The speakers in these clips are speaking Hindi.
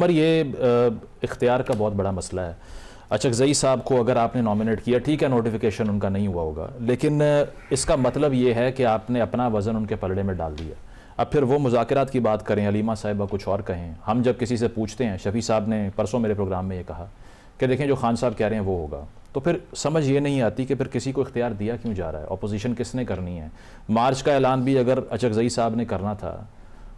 पर ये इख्तियार का बहुत बड़ा मसला है। अचकज़ई साहब को अगर आपने नॉमिनेट किया, ठीक है, नोटिफिकेशन उनका नहीं हुआ होगा, लेकिन इसका मतलब ये है कि आपने अपना वज़न उनके पलड़े में डाल दिया। अब फिर वो मुज़ाकरात की बात करें, हलीमा साहिबा कुछ और कहें, हम जब किसी से पूछते हैं, शफ़ी साहब ने परसों मेरे प्रोग्राम में ये कहा कि देखें जो खान साहब कह रहे हैं वो होगा, तो फिर समझ ये नहीं आती कि फिर किसी को इख्तियार दिया क्यों जा रहा है, अपोजिशन किसने करनी है। मार्च का ऐलान भी अगर अचकज़ई साहब ने करना था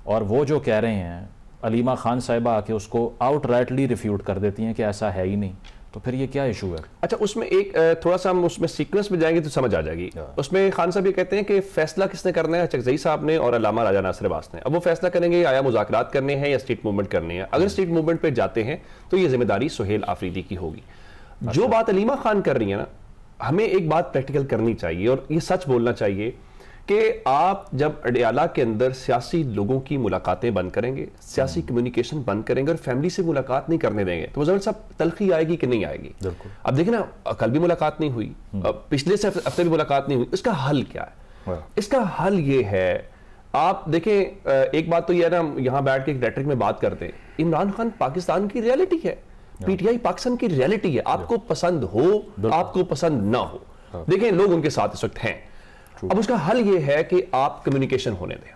और वो जो कह रहे हैं, अलीमा खान साहिबा आके उसको आउटराइटली रिफ्यूट कर देती हैं कि ऐसा है ही नहीं, तो फिर ये क्या इशू है? अच्छा, उसमें एक थोड़ा सा हम उसमें सीक्वेंस में जाएंगे तो समझ आ जाएगी। उसमें खान साहब ये कहते हैं कि फैसला किसने करना है, अचकज़ई साहब ने और अल्लामा राजा नासिर अब्बास ने। अब वो फैसला करेंगे आया मुज़ाकरात करने हैं या स्ट्रीट मूवमेंट करनी है। अगर स्ट्रीट मूवमेंट पे जाते हैं तो ये जिम्मेदारी सुहेल आफरीदी की होगी। जो बात अलीमा खान कर रही है ना, हमें एक बात प्रैक्टिकल करनी चाहिए और ये सच बोलना चाहिए कि आप जब अडियाला के अंदर सियासी लोगों की मुलाकातें बंद करेंगे, सियासी कम्युनिकेशन बंद करेंगे और फैमिली से मुलाकात नहीं करने देंगे, तो मुज़म्मिल साहब तलखी आएगी कि नहीं आएगी? अब देखिए ना, कल भी मुलाकात नहीं हुई, पिछले से हफ्ते भी मुलाकात नहीं हुई। इसका हल क्या है? इसका हल ये है, आप देखें, एक बात तो यह है ना, यहां बैठ के एक रेटरिक में बात करते हैं, इमरान खान पाकिस्तान की रियलिटी है, पीटीआई पाकिस्तान की रियलिटी है। आपको पसंद हो, आपको पसंद ना हो, देखें लोग उनके साथ इस वक्त हैं। अब उसका हल ये है कि आप कम्युनिकेशन होने दें।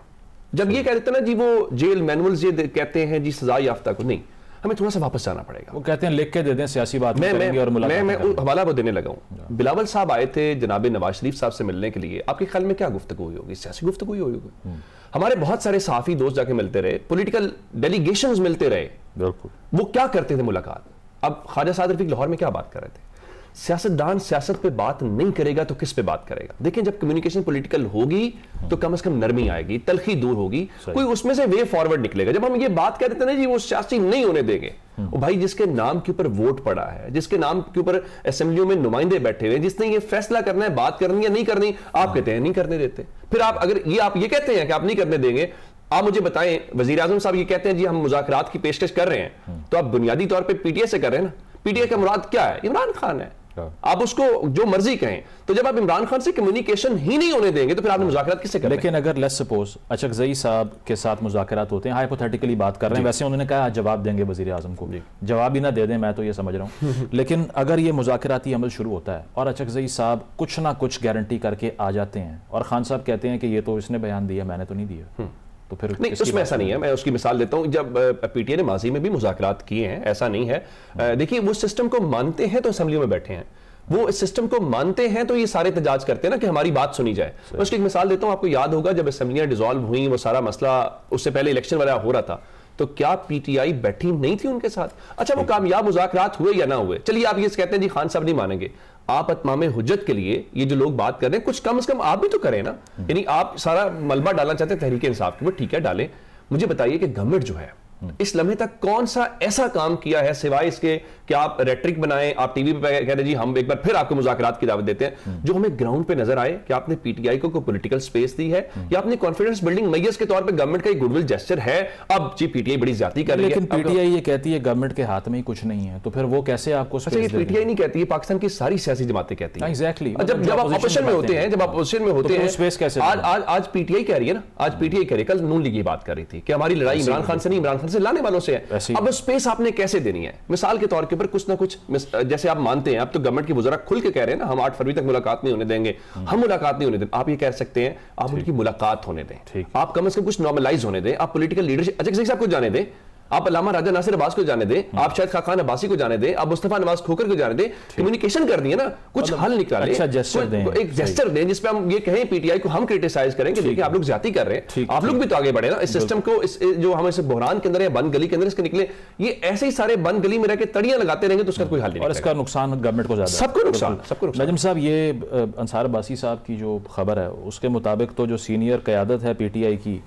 जब ये कह देते हैं ना जी, वो जेल मैनुअल्स ये कहते हैं जी सजा याफ्ता को, नहीं, हमें थोड़ा सा वापस जाना पड़ेगा। वो कहते हैं लिख के दे दें, सियासी बात करेंगे और मुलाकात मैं हवाला वो देने लगा हूं। बिलावल साहब आए थे जनाब नवाज शरीफ साहब से मिलने के लिए, आपके ख्याल में क्या गुफ्तगू हुई होगी? सियासी गुफ्तगू हुई होगी। हमारे बहुत सारे सहाफी दोस्त जाके मिलते रहे, पॉलिटिकल डेलीगेशंस मिलते रहे, वो क्या करते थे मुलाकात। अब ख्वाजा साद रफीक लाहौर में क्या बात कर रहे थे? सियासतदान सियासत पे बात नहीं करेगा तो किस पे बात करेगा? देखिए, जब कम्युनिकेशन पॉलिटिकल होगी तो कम से कम नरमी आएगी, तलखी दूर होगी, कोई उसमें से वे फॉरवर्ड निकलेगा। जब हम ये बात कहते थे ना जी वो सियासी नहीं होने देंगे, वो भाई जिसके नाम के ऊपर वोट पड़ा है, जिसके नाम के ऊपर असेंबलियों में नुमाइंदे बैठे हुए, जिसने ये फैसला करना है बात करनी या नहीं करनी, आप कहते हैं नहीं करने देते। फिर आप अगर आप ये कहते हैं कि आप नहीं करने देंगे, आप मुझे बताएं, वजीर आजम साहब ये कहते हैं जी हम मुज़ाकरात की पेशकश कर रहे हैं, तो आप बुनियादी तौर पर पीटीआई से कर रहे हैं ना। पीटीआई का मुराद क्या है? इमरान खान है। आप उसको जो मर्जी कहें, तो जब आप इमरान खान से कम्युनिकेशन ही नहीं होने देंगे तो फिर आपने मुज़ाकरात किससे करना? लेकिन अगर लेट्स सपोज अचकज़ई साहब के साथ मुज़ाकरात होते हैं, हाइपोथेटिकली बात कर रहे हैं, वैसे उन्होंने कहा जवाब देंगे वज़ीर आज़म को, जवाब ही ना दे दें, मैं तो ये समझ रहा हूँ। लेकिन अगर ये मुज़ाकराती अमल शुरू होता है और अचकज़ई साहब कुछ ना कुछ गारंटी करके आ जाते हैं और खान साहब कहते हैं कि ये तो इसने बयान दिया, मैंने तो नहीं दिया, तो फिर नहीं, उसमें ऐसा नहीं है। मैं उसकी मिसाल देता हूं, जब पीटीआई ने माजी में भी मुज़ाकरात किए हैं, ऐसा नहीं है। देखिए, वो सिस्टम को मानते हैं तो असेंबली में बैठे हैं, वो इस सिस्टम को मानते हैं तो ये सारे एहतजाज करते हैं ना कि हमारी बात सुनी जाए। मैं उसकी एक मिसाल देता हूं, आपको याद होगा जब असेंबलियां डिसॉल्व हुई, वो सारा मसला उससे पहले इलेक्शन वाला हो रहा था, तो क्या पीटीआई बैठी नहीं थी उनके साथ? अच्छा, वो कामयाब मुज़ाकरात हुए या ना हुए, चलिए आप ये कहते हैं जी खान साहब नहीं मानेंगे, आप इत्माम हुज्जत के लिए ये जो लोग बात कर रहे हैं, कुछ कम से कम आप भी तो करें ना। यानी आप सारा मलबा डालना चाहते हैं तहरीक इंसाफ के, वो ठीक है डालें। मुझे बताइए कि गवर्नमेंट जो है इस लम्हे तक कौन सा ऐसा काम किया है सिवाय इसके कि आप रेटरिक बनाएं, आप टीवी पे कह रहे जी हम एक बार फिर आपको मुज़ाकरात की दावत देते हैं, जो हमें ग्राउंड पे नजर आए कि आपने पीटीआई को कोई पॉलिटिकल स्पेस दी है या अपनी कॉन्फिडेंस बिल्डिंग मैयर्स के तौर पे गवर्नमेंट का एक गुडविल जेस्चर है। अब जी पीटीआई बड़ी ज्यादती कर रही है, लेकिन पीटीआई ये कहती है गवर्नमेंट के हाथ में ही कुछ नहीं है, तो फिर वो कैसे आपको स्पेस देती है? पीटीआई नहीं कहती है, पाकिस्तान की सारी सियासी जमातें कहती हैं। एग्जैक्टली, जब आप अपोजिशन में होते हैं, जब आप अपोजिशन में होते हैं, स्पेस कैसे? आज पीटीआई कह रही है ना, आज पीटीआई कह रही है, कल नून लीग की बात कर रही थी कि हमारी लड़ाई इमरान खान से नहीं, इमरान खान से लाने वालों से है। अब स्पेस आपने कैसे देनी है? मिसाल के तौर के ऊपर कुछ ना कुछ, जैसे आप मानते हैं, अब तो गवर्नमेंट की वज़रा खुल के कह रहे हैं ना, हम 8 फरवरी तक मुलाकात नहीं होने देंगे, हम मुलाकात नहीं होने देंगे। आप ये कह सकते हैं, आप उनकी मुलाकात होने दें, आप कम से कम कुछ नॉर्मलाइज होने दें, आप पॉलिटिकल लीडरशिप अचकज़ई साहब को जाने दें, आप अल्लामा राजा नासिर अब्बास को जाने दें, आप शायद खान अब्बासी को जाने दें, आप मुस्तफा नवाज खोकर को जाने दें, कम्युनिकेशन कर दिए ना, कुछ हल निकालें, अच्छा जेस्चर दें, एक जेस्चर दें जिसपे हम ये कहें पीटीआई को हम क्रिटिसाइज करें कि देखिए आप लोग ज्यादती कर रहे हैं, आप लोग भी तो आगे बढ़े ना इस सिस्टम को, इस जो हम इस बहरान के अंदर या बंद गली के अंदर इसके निकले, ये ऐसे ही सारे बंद गली में रह के तड़ियां लगाते रहेंगे तो उसका कोई हल नहीं, और इसका नुकसान गवर्नमेंट को ज्यादा, सबको नुकसान, सबको नुकसान। नजम साहब, ये अंसार अब्बासी साहब की जो खबर है उसके मुताबिक तो जो सीनियर क़यादत है पीटीआई की,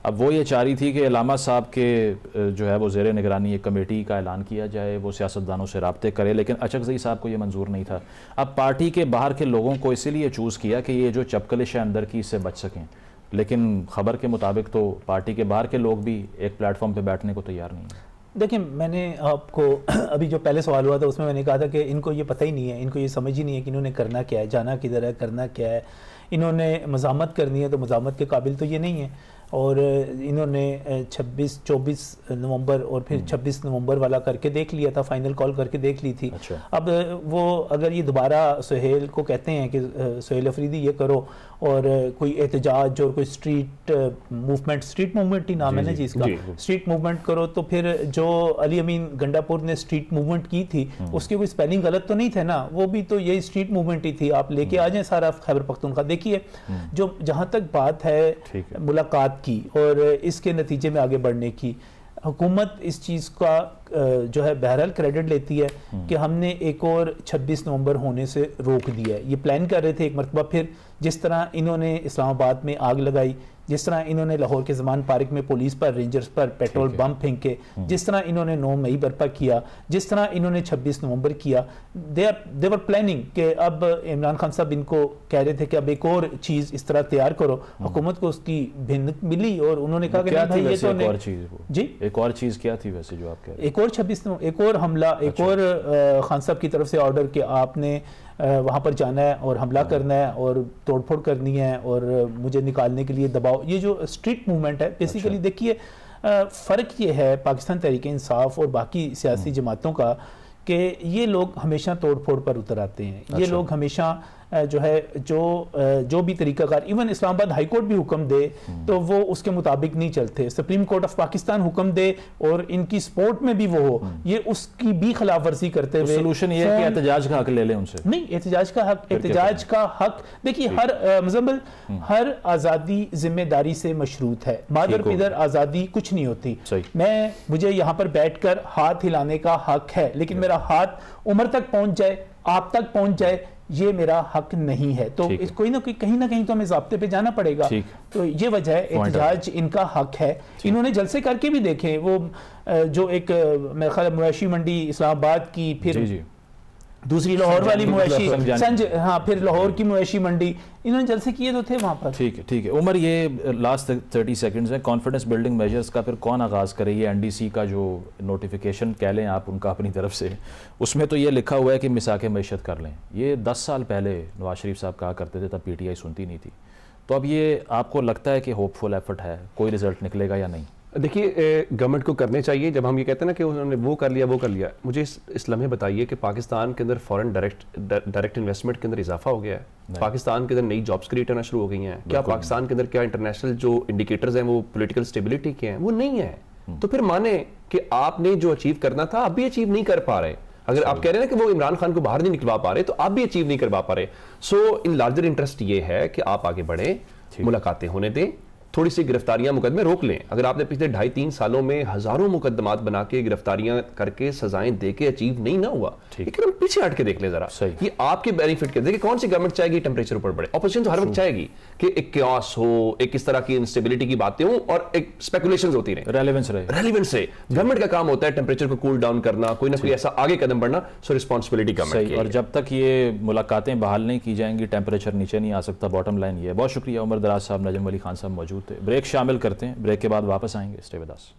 अब वो ये चाह रही थी कि अल्लामा साहब के जो है वो ज़ेरे निगरानी एक कमेटी का ऐलान किया जाए, वो सियासतदानों से राब्ते करे, लेकिन अचकज़ई साहब को ये मंजूर नहीं था। अब पार्टी के बाहर के लोगों को इसीलिए चूज़ किया कि ये जो चपकलिश है अंदर की, इससे बच सकें, लेकिन खबर के मुताबिक तो पार्टी के बाहर के लोग भी एक प्लेटफॉर्म पर बैठने को तैयार नहीं है। देखिए, मैंने आपको अभी जो पहले सवाल हुआ था उसमें मैंने कहा था कि इनको ये पता ही नहीं है, इनको ये समझ ही नहीं है कि इन्होंने करना क्या है, जाना किधर है, करना क्या है। इन्होंने मज़ामत करनी है तो मज़ामत के काबिल तो ये नहीं है। और इन्होंने 24 नवंबर और फिर 26 नवंबर वाला करके देख लिया था, फाइनल कॉल करके देख ली थी। अच्छा। अब वो अगर ये दोबारा सुहेल को कहते हैं कि सुहेल अफरीदी ये करो और कोई एहतजाज और कोई स्ट्रीट मूवमेंट ही नाम है ना जी इसका, स्ट्रीट मूवमेंट करो, तो फिर जो अली अमीन गंडापुर ने स्ट्रीट मूवमेंट की थी उसकी कोई स्पेलिंग गलत तो नहीं थे ना, वो भी तो यही स्ट्रीट मूवमेंट ही थी। आप लेके आ जाएं सारा खैबर पख्तूनख्वा। देखिए जो जहां तक बात है मुलाकात की और इसके नतीजे में आगे बढ़ने की, हुकूमत इस चीज़ का जो है बहरहाल क्रेडिट लेती है कि हमने एक और 26 नवंबर होने से रोक दिया है। ये प्लान कर रहे थे एक मरतबा, फिर जिस तरह इन्होंने इस्लामाबाद में आग लगाई, जिस तरह इन्होंने लाहौर के ज़मान पार्क में पुलिस पर, रेंजर्स पर पेट्रोल बम फेंके, जिस तरह इन्होंने 9 मई बर्पा किया, जिस तरह इन्होंने 26 नवंबर किया, दे वर प्लानिंग कि अब इमरान खान साहब इनको कह रहे थे कि अब एक और चीज़ इस तरह तैयार करो। हुकूमत को उसकी भिन्न मिली और उन्होंने कहा कि क्या भाई ये तो एक और चीज़ जी, एक और चीज़ क्या थी वैसे जो आप कह रहे हैं? एक और 26 एक और हमला, एक और खान साहब की तरफ से ऑर्डर कि आपने वहाँ पर जाना है और हमला करना है और तोड़फोड़ करनी है और मुझे निकालने के लिए दबाव। ये जो स्ट्रीट मूवमेंट है बेसिकली देखिए फ़र्क ये है पाकिस्तान तहरीक इंसाफ और बाकी सियासी जमातों का कि ये लोग हमेशा तोड़फोड़ पर उतर आते हैं। ये लोग हमेशा जो है जो भी तरीकाकार, इवन इस्लामाबाद हाई कोर्ट भी हुक्म दे तो वो उसके मुताबिक नहीं चलते, सुप्रीम कोर्ट ऑफ पाकिस्तान हुक्म दे और इनकी सपोर्ट में भी वो हो, ये उसकी भी खिलाफ वर्जी करते हुए सोल्यूशन ये है कि एहतजाज का हक ले लें उनसे। नहीं, एहतजाज का हक देखिए हर आज़ादी जिम्मेदारी से मशरूत है। मादर पिदर आज़ादी कुछ नहीं होती। मुझे यहाँ पर बैठकर हाथ हिलाने का हक है, लेकिन मेरा हाथ उम्र तक पहुंच जाए, आप तक पहुंच जाए, ये मेरा हक नहीं है। तो कोई ना कोई कहीं ना कहीं तो हमें ज़ाब्ते पे जाना पड़ेगा। तो ये वजह है, एहतजाज इनका हक है। इन्होंने जलसे करके भी देखे, वो जो एक मेरे ख्याल मवेशी मंडी इस्लामाबाद की, फिर दूसरी लाहौर वाली मवेशी फिर लाहौर की मवेशी मंडी, इन्होंने जलसे किए तो थे वहाँ पर। ठीक है उमर, ये लास्ट 30 सेकंड्स हैं। कॉन्फिडेंस बिल्डिंग मेजर्स का फिर कौन आगाज़ करे? ये NDC का जो नोटिफिकेशन कह लें आप उनका अपनी तरफ से, उसमें तो ये लिखा हुआ है कि मिसाक मैशत कर लें। ये 10 साल पहले नवाज शरीफ साहब कहा करते थे, तब PTI सुनती नहीं थी। तो अब ये आपको लगता है कि होपफुल एफर्ट है, कोई रिजल्ट निकलेगा या नहीं? देखिए गवर्नमेंट को करने चाहिए। जब हम ये कहते हैं ना कि उन्होंने वो कर लिया, मुझे इस लम्हे बताइए कि पाकिस्तान के अंदर फॉरेन डायरेक्ट इन्वेस्टमेंट के अंदर इजाफा हो गया है, पाकिस्तान के अंदर नई जॉब्स क्रिएट होना शुरू हो गई हैं। क्या पाकिस्तान के अंदर क्या इंटरनेशनल जो इंडिकेटर्स हैं वो पॉलिटिकल स्टेबिलिटी के हैं? वो नहीं है। तो फिर माने कि आपने जो अचीव करना था आप भी अचीव नहीं कर पा रहे। अगर आप कह रहे हैं कि वो इमरान खान को बाहर नहीं निकलवा पा रहे, तो आप भी अचीव नहीं कर पा रहे। सो इन लार्जर इंटरेस्ट ये है कि आप आगे बढ़े, मुलाकातें होने दें, थोड़ी सी गिरफ्तारियां मुकदमे रोक लें। अगर आपने पिछले 2.5-3 सालों में हजारों मुकदमात बना के गिरफ्तारियां करके सजाएं दे के अचीव नहीं ना हुआ, लेकिन हम पीछे हट के देख ले जरा, ये आपके बेनिफिट के। देखिए कौन सी गवर्नमेंट चाहेगी टेम्परेचर ऊपर बढ़े? ऑपोजिशन तो हर वक्त चाहेगी कि एक क्योस हो, एक इस तरह की इंस्टेबिलिटी की बातें हो और एक स्पेकुलेशंस होती रहे, रेलेवेंस रहे। गवर्नमेंट का काम होता है टेम्परेचर को कूल डाउन करना, कोई ना कोई ऐसा आगे कदम बढ़ना। सो रिस्पॉन्सिबिलिटी गवर्नमेंट की। और जब तक ये मुलाकातें बहाल नहीं की जाएंगी, टेम्परेचर नीचे नहीं आ सकता। बॉटम लाइन ये है। बहुत शुक्रिया उमर दराज साहब, नजम वली खान साहब मौजूद थे। ब्रेक शामिल करते हैं, ब्रेक के बाद वापस आएंगे। Stay with us.